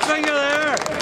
finger there.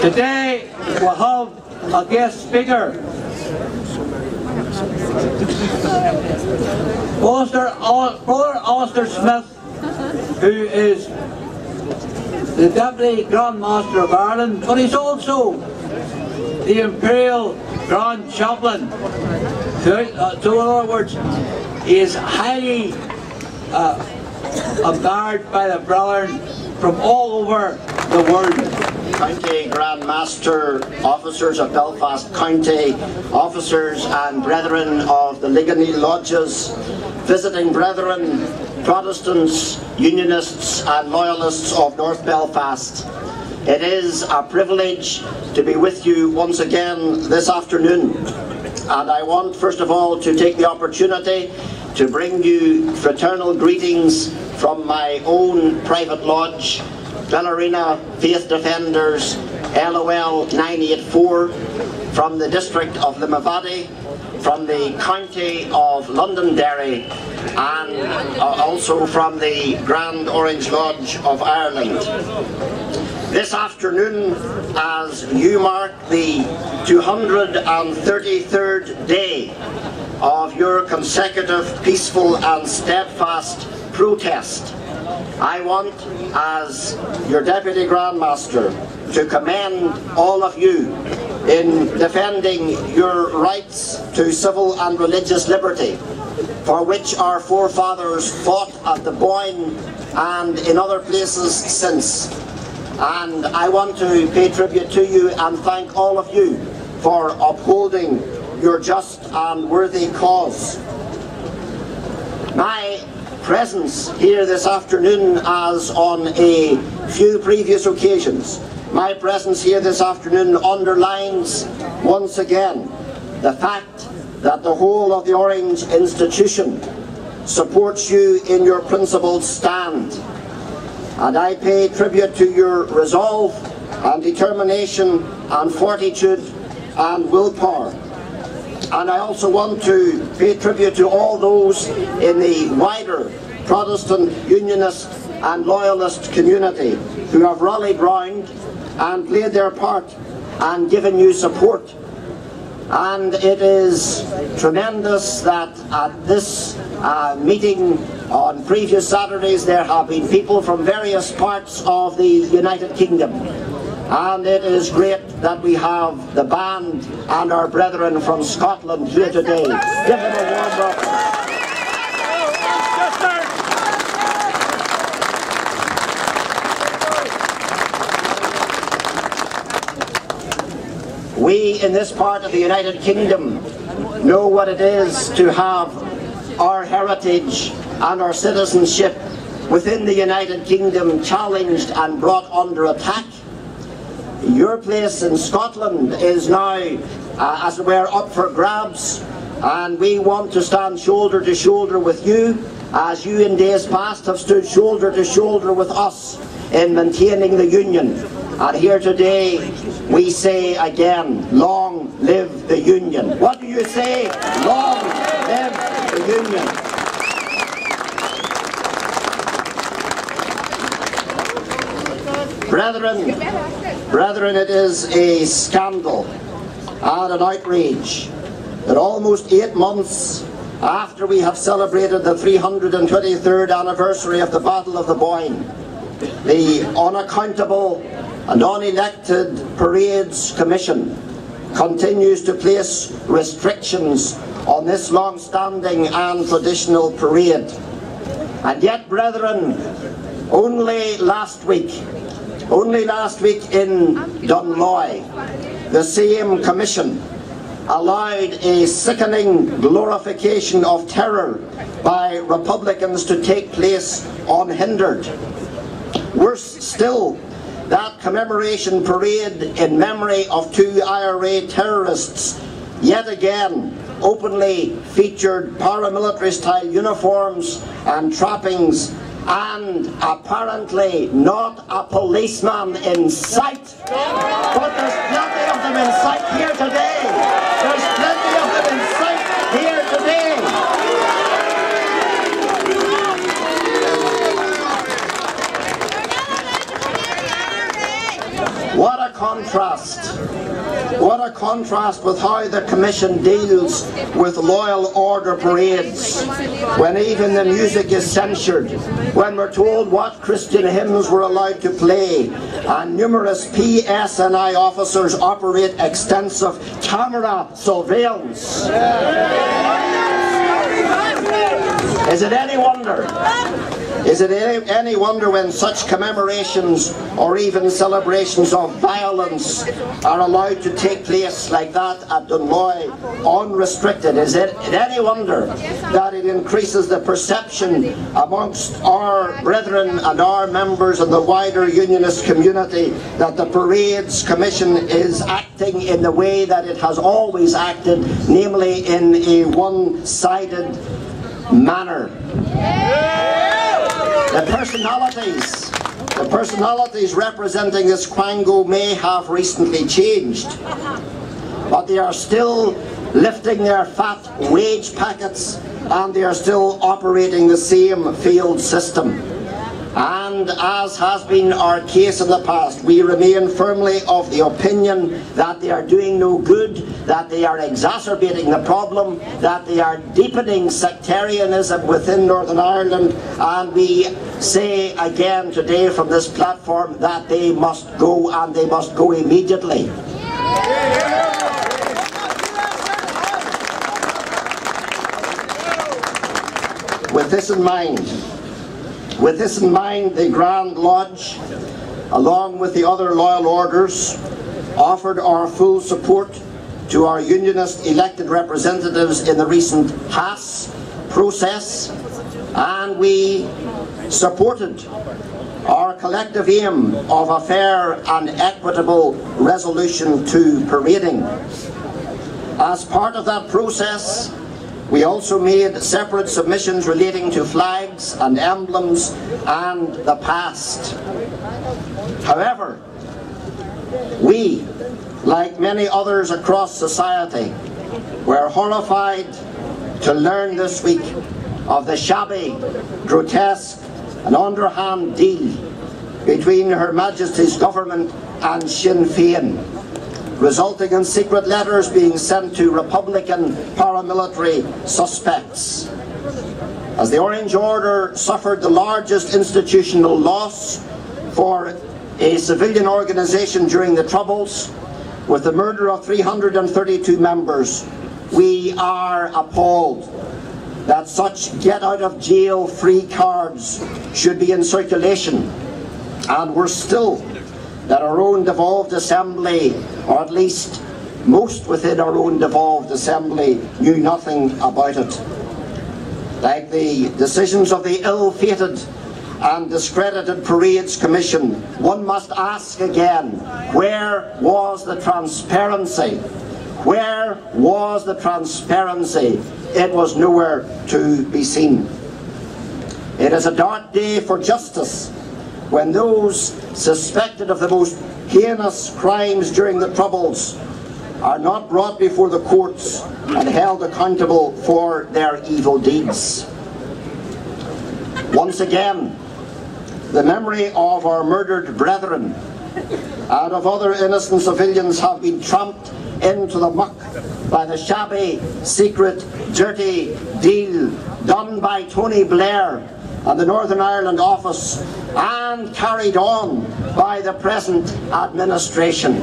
Today we have a guest speaker. Brother Alistair Smyth, who is the Deputy Grand Master of Ireland, but he's also the Imperial Grand Chaplain. So in other words, he is highly admired by the brethren from all over the world. County Grand Master, officers of Belfast County, officers and brethren of the Ligony Lodges, visiting brethren, Protestants, Unionists and Loyalists of North Belfast. It is a privilege to be with you once again this afternoon, and I want first of all to take the opportunity to bring you fraternal greetings from my own private lodge, Ballerina Faith Defenders, LOL 984, from the district of Limavady, from the county of Londonderry, and also from the Grand Orange Lodge of Ireland. This afternoon, as you mark the 233rd day of your consecutive peaceful and steadfast protest, I want, as your Deputy Grand Master, to commend all of you in defending your rights to civil and religious liberty, for which our forefathers fought at the Boyne and in other places since. And I want to pay tribute to you and thank all of you for upholding your just and worthy cause. My presence here this afternoon, as on a few previous occasions, my presence here this afternoon underlines once again the fact that the whole of the Orange institution supports you in your principled stand. And I pay tribute to your resolve and determination and fortitude and willpower. And I also want to pay tribute to all those in the wider Protestant, Unionist and Loyalist community who have rallied round and played their part and given you support. And it is tremendous that at this meeting on previous Saturdays there have been people from various parts of the United Kingdom. And it is great that we have the band and our brethren from Scotland here today. Give them a warm welcome. We in this part of the United Kingdom know what it is to have our heritage and our citizenship within the United Kingdom challenged and brought under attack. Your place in Scotland is now, as it were, up for grabs, and we want to stand shoulder to shoulder with you, as you in days past have stood shoulder to shoulder with us in maintaining the Union. And here today we say again, long live the Union. What do you say? Long live the Union. Brethren, it is a scandal and an outrage that almost 8 months after we have celebrated the 323rd anniversary of the Battle of the Boyne, the unaccountable and unelected Parades Commission continues to place restrictions on this long-standing and traditional parade. And yet, brethren, only last week in Dunloy, the same commission allowed a sickening glorification of terror by Republicans to take place unhindered. Worse still, that commemoration parade in memory of 2 IRA terrorists yet again openly featured paramilitary-style uniforms and trappings, and apparently not a policeman in sight. But there's plenty of them in sight here today. There's plenty of them in sight here today. contrast with how the Commission deals with loyal order parades, when even the music is censured, when we're told what Christian hymns we're allowed to play, and numerous PSNI officers operate extensive camera surveillance. Is it any wonder? Is it any wonder when such commemorations or even celebrations of violence are allowed to take place like that at Dunloy unrestricted? Is it any wonder that it increases the perception amongst our brethren and our members and the wider unionist community that the Parades Commission is acting in the way that it has always acted, namely in a one-sided manner? The personalities representing this quango may have recently changed, but they are still lifting their fat wage packets and they are still operating the same field system. And as has been our case in the past, we remain firmly of the opinion that they are doing no good, that they are exacerbating the problem, that they are deepening sectarianism within Northern Ireland, and we say again today from this platform that they must go, and they must go immediately. With this in mind, the Grand Lodge, along with the other loyal orders, offered our full support to our unionist elected representatives in the recent Haas process, and we supported our collective aim of a fair and equitable resolution to parading. As part of that process, we also made separate submissions relating to flags and emblems and the past. However, we, like many others across society, were horrified to learn this week of the shabby, grotesque and underhand deal between Her Majesty's government and Sinn Féin, resulting in secret letters being sent to Republican paramilitary suspects. As the Orange Order suffered the largest institutional loss for a civilian organisation during the Troubles, with the murder of 332 members, we are appalled that such get-out-of-jail-free cards should be in circulation, and worse still, that our own devolved assembly, or at least most within our own devolved assembly, knew nothing about it. Like the decisions of the ill-fated and discredited Parades Commission, one must ask again, where was the transparency? Where was the transparency? It was nowhere to be seen. It is a dark day for justice when those suspected of the most heinous crimes during the Troubles are not brought before the courts and held accountable for their evil deeds. Once again, the memory of our murdered brethren and of other innocent civilians have been tramped into the muck by the shabby, secret, dirty deal done by Tony Blair and the Northern Ireland office, and carried on by the present administration.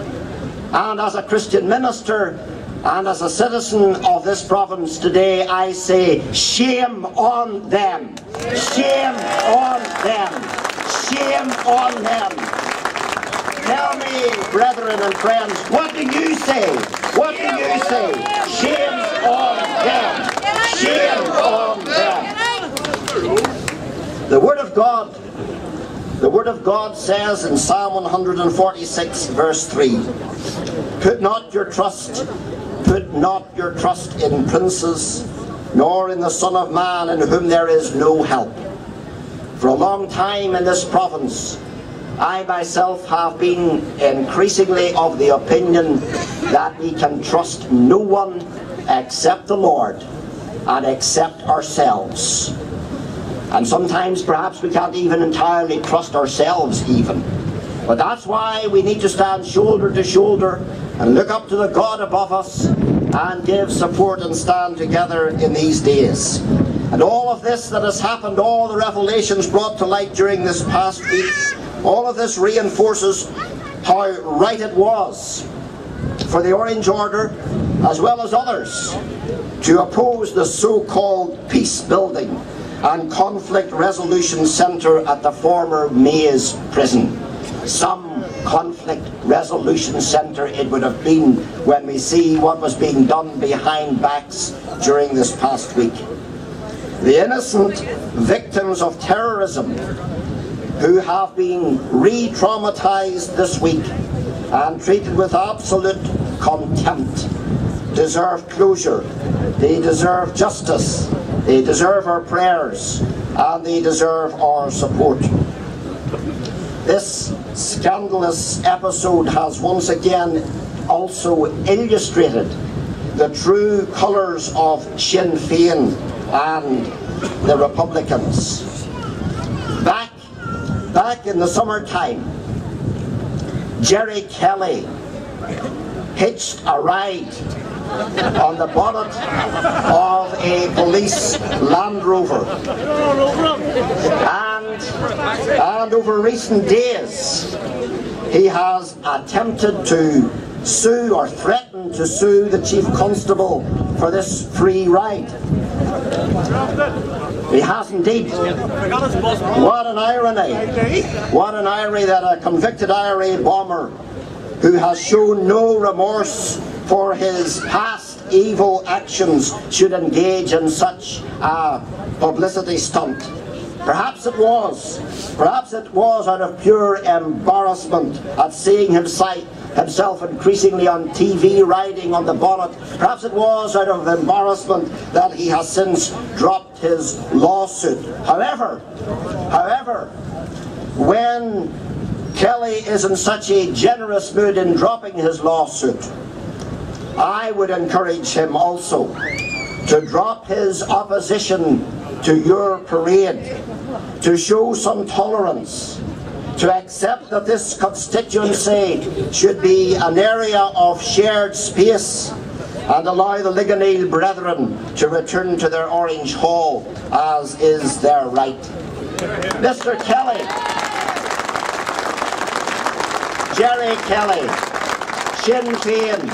And as a Christian minister and as a citizen of this province today, I say, shame on them! Shame on them! Shame on them! Tell me, brethren and friends, what do you say? What do you say? Shame on them! Shame on them! The Word of God says in Psalm 146 verse 3, put not your trust in princes, nor in the Son of Man, in whom there is no help. For a long time in this province, I myself have been increasingly of the opinion that we can trust no one except the Lord and except ourselves. And sometimes perhaps we can't even entirely trust ourselves even. But that's why we need to stand shoulder to shoulder and look up to the God above us and give support and stand together in these days. And all of this that has happened, all the revelations brought to light during this past week, all of this reinforces how right it was for the Orange Order, as well as others, to oppose the so-called peace building and conflict resolution centre at the former Maze prison. Some conflict resolution centre it would have been when we see what was being done behind backs during this past week. The innocent victims of terrorism who have been re-traumatised this week and treated with absolute contempt deserve closure, they deserve justice, they deserve our prayers, and they deserve our support. This scandalous episode has once again also illustrated the true colours of Sinn Féin and the Republicans. Back in the summertime, Jerry Kelly hitched a ride on the bonnet of a police Land Rover, and over recent days he has attempted to sue or threatened to sue the Chief Constable for this free ride. He has indeed. What an irony. What an irony that a convicted IRA bomber who has shown no remorse for his past evil actions should engage in such a publicity stunt. Perhaps it was out of pure embarrassment at seeing himself increasingly on TV riding on the bonnet. Perhaps it was out of embarrassment that he has since dropped his lawsuit. However, when Kelly is in such a generous mood in dropping his lawsuit, I would encourage him also to drop his opposition to your parade, to show some tolerance, to accept that this constituency should be an area of shared space, and allow the Ligonier brethren to return to their Orange Hall as is their right. Mr. Kelly, Jerry Kelly, Sinn Féin,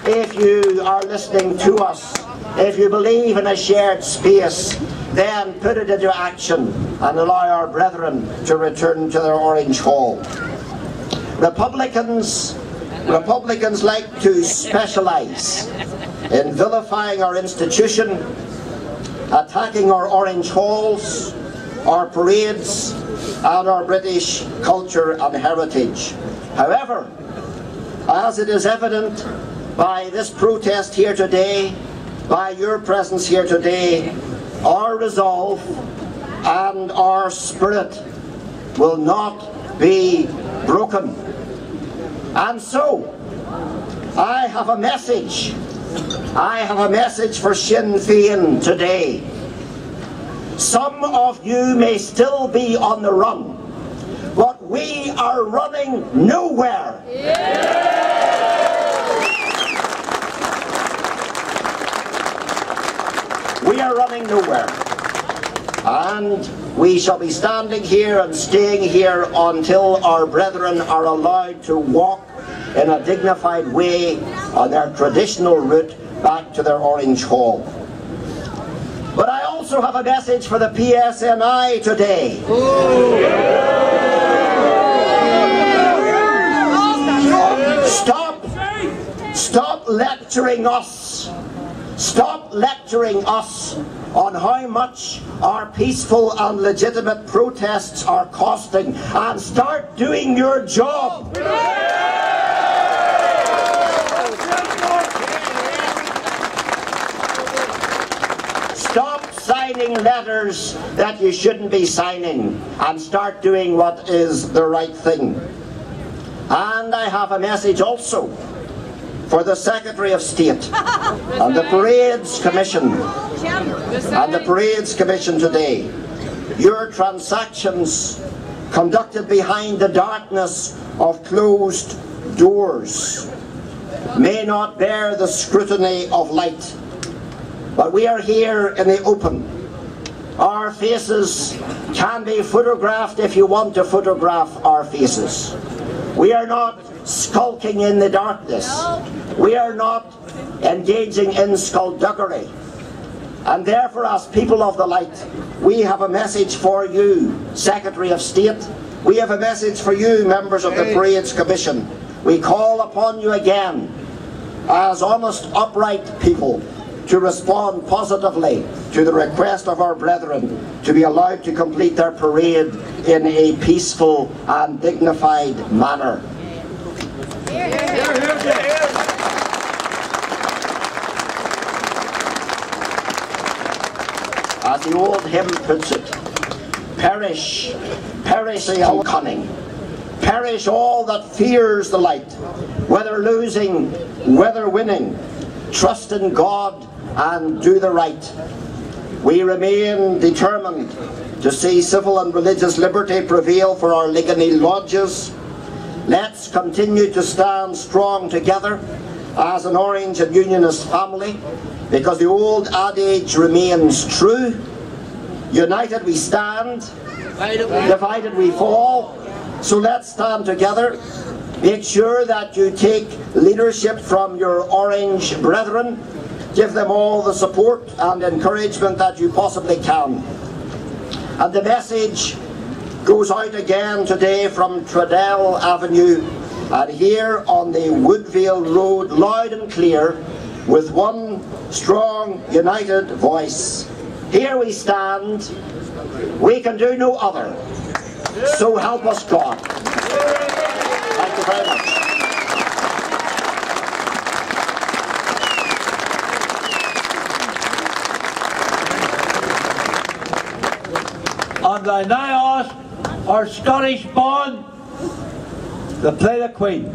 if you are listening to us, if you believe in a shared space, then put it into action and allow our brethren to return to their Orange Hall. Republicans like to specialise in vilifying our institution, attacking our Orange Halls, our parades, and our British culture and heritage. However, as it is evident by this protest here today, by your presence here today, our resolve and our spirit will not be broken. And so, I have a message for Sinn Féin today. Some of you may still be on the run, but we are running nowhere. We are running nowhere, and we shall be standing here and staying here until our brethren are allowed to walk in a dignified way on their traditional route back to their Orange Hall. But I also have a message for the PSNI today. Stop lecturing us. Stop lecturing us on how much our peaceful and legitimate protests are costing, and start doing your job. Stop signing letters that you shouldn't be signing, and start doing what is the right thing. And I have a message also for the Secretary of State and the Parades Commission today. Your transactions conducted behind the darkness of closed doors may not bear the scrutiny of light. But we are here in the open. Our faces can be photographed if you want to photograph our faces. We are not skulking in the darkness. We are not engaging in skullduggery. And therefore, as people of the light, we have a message for you, Secretary of State. We have a message for you, members of the Parades Commission. We call upon you again, as honest, upright people, to respond positively to the request of our brethren to be allowed to complete their parade in a peaceful and dignified manner. As the old hymn puts it, perish, perish all cunning, perish all that fears the light, whether losing, whether winning, trust in God and do the right. We remain determined to see civil and religious liberty prevail for our Ligony lodges. Let's continue to stand strong together as an Orange and Unionist family, because the old adage remains true: united we stand, divided we fall. So let's stand together. Make sure that you take leadership from your Orange brethren. Give them all the support and encouragement that you possibly can. And the message goes out again today from Tredell Avenue and here on the Woodvale Road, loud and clear, with one strong, united voice. Here we stand. We can do no other. So help us God. Thank you very much. And I now ask our Scottish band to play the Queen.